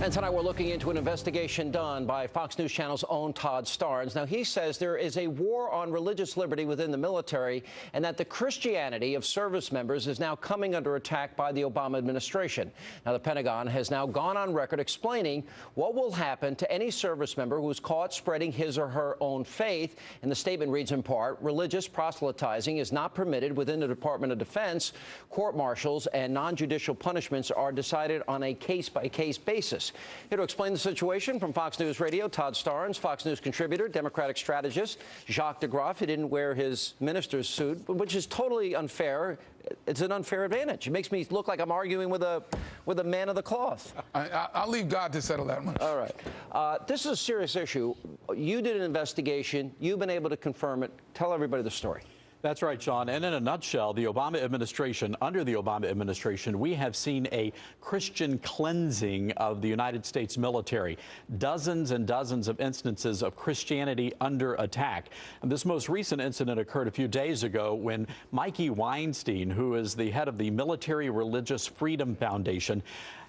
And tonight we're looking into an investigation done by Fox News Channel's own Todd Starnes. Now, he says there is a war on religious liberty within the military and that the Christianity of service members is now coming under attack by the Obama administration. Now, the Pentagon has now gone on record explaining what will happen to any service member who is caught spreading his or her own faith. And the statement reads in part, religious proselytizing is not permitted within the Department of Defense. Court-martials and non-judicial punishments are decided on a case-by-case basis. Here to explain the situation from Fox News Radio, Todd Starnes, Fox News contributor, Democratic strategist, Jacques DeGraff. He didn't wear his minister's suit, which is totally unfair. It's an unfair advantage. It makes me look like I'm arguing with a man of the cloth. I'll leave God to settle that one. All right. This is a serious issue. You did an investigation. You've been able to confirm it. Tell everybody the story. That's right, Sean. And in a nutshell, the Obama administration, under the Obama administration, we have seen a Christian cleansing of the United States military. Dozens and dozens of instances of Christianity under attack. And this most recent incident occurred a few days ago when Mikey Weinstein, who is the head of the Military Religious Freedom Foundation,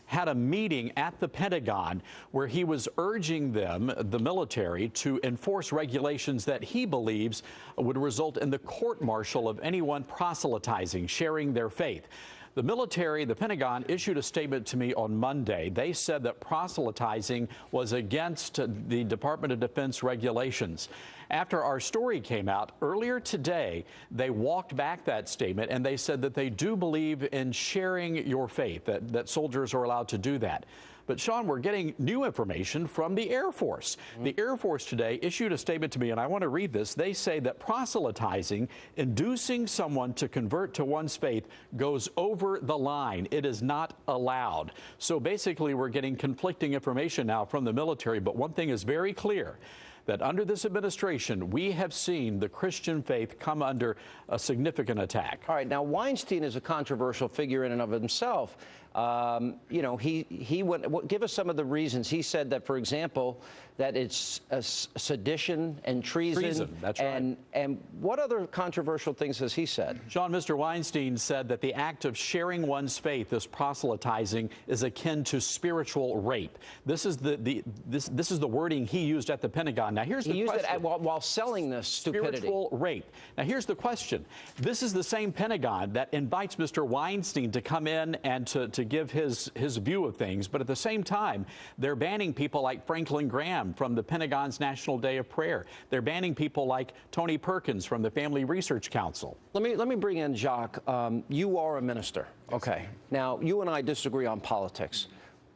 had a meeting at the Pentagon where he was urging them, the military, to enforce regulations that he believes would result in the court-martial of anyone proselytizing, sharing their faith. The military, the Pentagon, issued a statement to me on Monday. They said that proselytizing was against the Department of Defense regulations. After our story came out earlier today, they walked back that statement and they said that they do believe in sharing your faith, that soldiers are allowed to do that. But, Sean, we're getting new information from the Air Force. The Air Force today issued a statement to me, and I want to read this. They say that proselytizing, inducing someone to convert to one's faith, goes over the line. It is not allowed. So basically, we're getting conflicting information now from the military. But one thing is very clear, that under this administration, we have seen the Christian faith come under a significant attack. All right. Now, Weinstein is a controversial figure in and of himself. You know, he went, give us some of the reasons. He said that, for example, that it's a sedition and treason. That's right. And what other controversial things has he said? John, Mr. Weinstein said that the act of sharing one's faith as proselytizing is akin to spiritual rape. This is this is the wording he used at the Pentagon. Now, here's the question. He used it while selling this stupidity. Spiritual rape. Now, here's the question. This is the same Pentagon that invites Mr. Weinstein to come in and to give his view of things. But at the same time, they're banning people like Franklin Graham from the Pentagon's National Day of Prayer. They're banning people like Tony Perkins from the Family Research Council. Let me bring in Jacques. You are a minister. Okay. Now, you and I disagree on politics.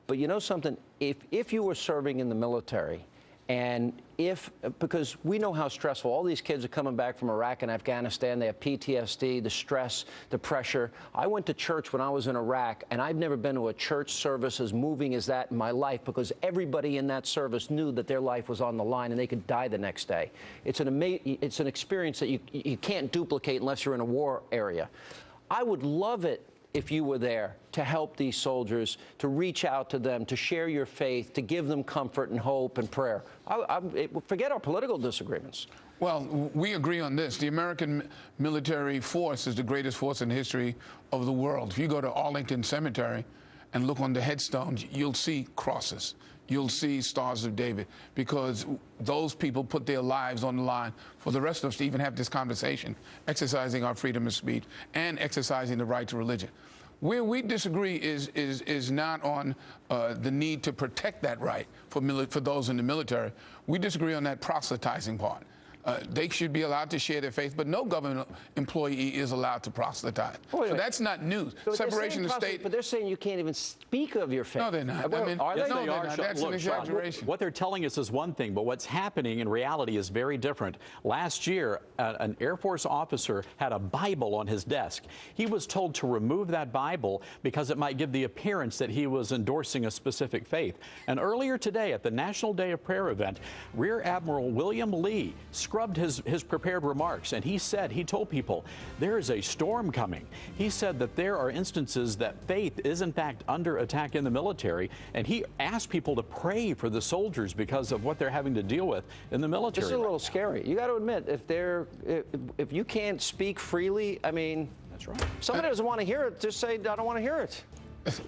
But you know something? If you were serving in the military, and because we know how stressful, all these kids are coming back from Iraq and Afghanistan, they have PTSD, the stress, the pressure. I went to church when I was in Iraq, and I've never been to a church service as moving as that in my life because everybody in that service knew that their life was on the line and they could die the next day. It's an experience that you can't duplicate unless you're in a war area. I would love it if you were there to help these soldiers, to reach out to them, to share your faith, to give them comfort and hope and prayer. Forget our political disagreements. Well, we agree on this. The American military force is the greatest force in the history of the world. If you go to Arlington Cemetery and look on the headstones, you'll see crosses. You'll see Stars of David, because those people put their lives on the line for the rest of us to even have this conversation, exercising our freedom of speech and exercising the right to religion. Where we disagree is not on the need to protect that right for those in the military. We disagree on that proselytizing part. They should be allowed to share their faith, but no government employee is allowed to proselytize. So that's not news. So separation of state. But they're saying you can't even speak of your faith. No, they're not. Well, I mean, are they? no, they're not. That's an exaggeration. What they're telling us is one thing, but what's happening in reality is very different. Last year, an Air Force officer had a Bible on his desk. He was told to remove that Bible because it might give the appearance that he was endorsing a specific faith. And earlier today, at the National Day of Prayer event, Rear Admiral William Lee scrubbed his prepared remarks, and he told people there is a storm coming. He said that there are instances that faith is in fact under attack in the military, and he asked people to pray for the soldiers because of what they're having to deal with in the military. This is a little scary. You got to admit, if you can't speak freely, I mean, that's right. Somebody doesn't want to hear it, just say, I don't want to hear it.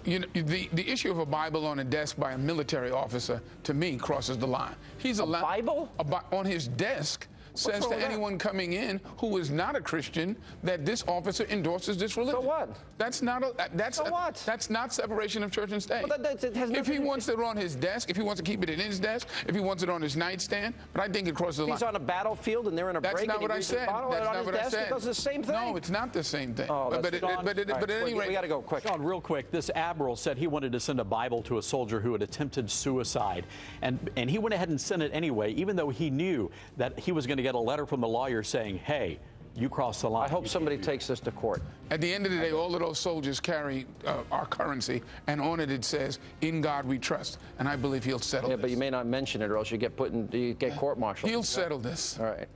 You know, the issue of a Bible on a desk by a military officer, to me, crosses the line. He's a Bible? On his desk says to anyone coming in who is not a Christian that this officer endorses this religion. So what? That's not that's not separation of church and state. Well, if he wants it on his desk, if he wants to keep it in his desk, if he wants it on his nightstand, but I think it crosses the line. He's on a battlefield and they're in a break. That's not what I said. That's not what I said. It does the same thing. No, it's not the same thing. Oh, but at any rate, we got to go quick. Sean, real quick, this admiral said he wanted to send a Bible to a soldier who had attempted suicide, and he went ahead and sent it anyway, even though he knew that he was going to get a letter from the lawyer saying, hey, you crossed the line. I hope somebody takes this to court. At the end of the day, all of those soldiers carry our currency, and on it says, "In God we trust," and I believe he'll settle this. Yeah, but you may not mention it, or else you get court-martialed. He'll settle this. All right.